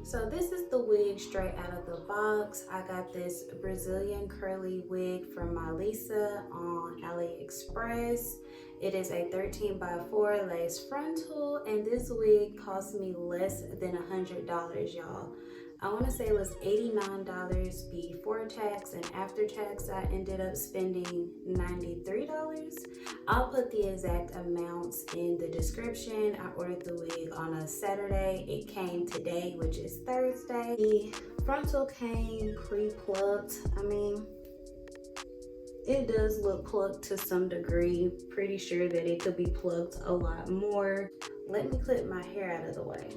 So this is the wig straight out of the box. I got this Brazilian curly wig from my Lisa on AliExpress. It is a 13 by 4 lace frontal, and this wig cost me less than $100, y'all. I want to say it was $89 before tax, and after tax I ended up spending $93. I'll put the exact amounts in the description. I ordered the wig on a Saturday. It came today, which is Thursday. The frontal came pre-plucked. I mean, it does look plucked to some degree. Pretty sure that it could be plucked a lot more. Let me clip my hair out of the way.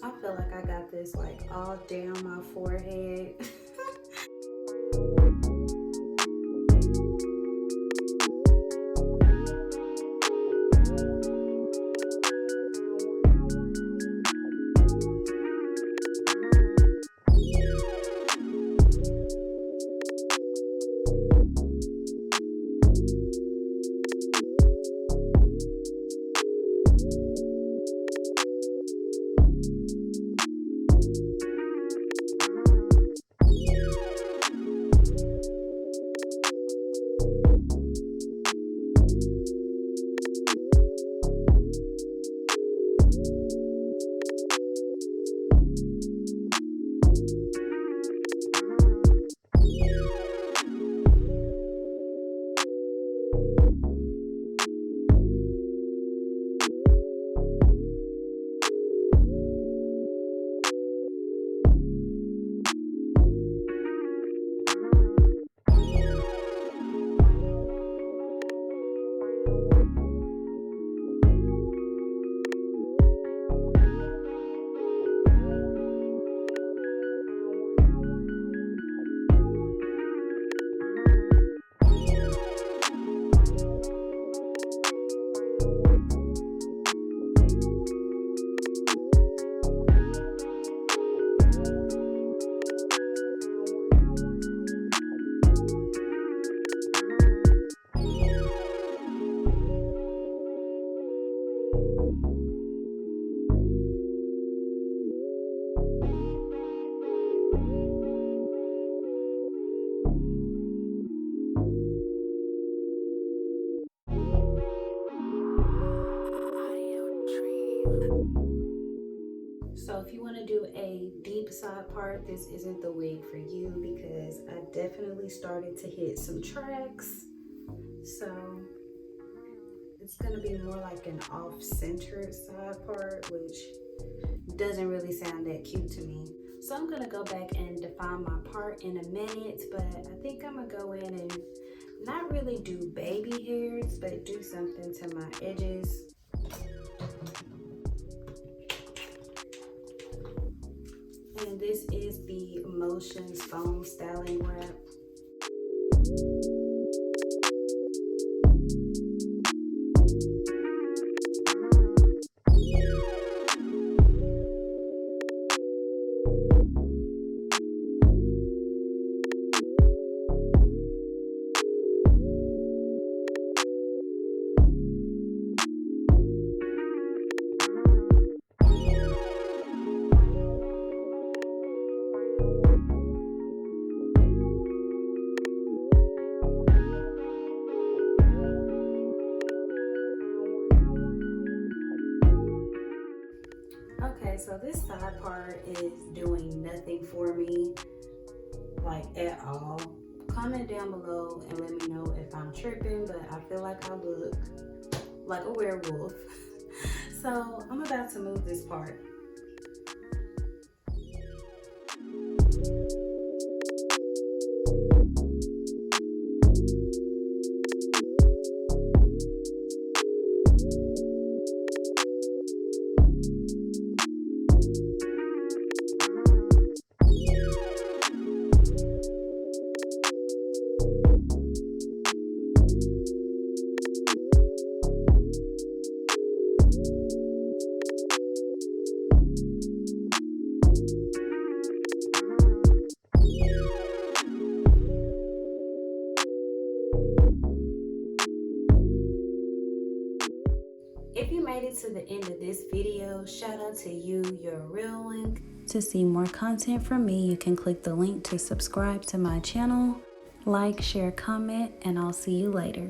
I feel like I got this like all down my forehead. So if you want to do a deep side part, this isn't the wig for you because I definitely started to hit some tracks. So it's going to be more like an off-centered side part, which doesn't really sound that cute to me. So I'm going to go back and define my part in a minute, but I think I'm going to go in and not really do baby hairs, but do something to my edges. And this is the Emotions Foam Styling Wrap. Okay, so this side part is doing nothing for me, like at all. Comment down below and let me know if I'm tripping, but I feel like I look like a werewolf. So I'm about to move this part. If you made it to the end of this video, shout out to you, you're a real one. To see more content from me, you can click the link to subscribe to my channel, like, share, comment, and I'll see you later.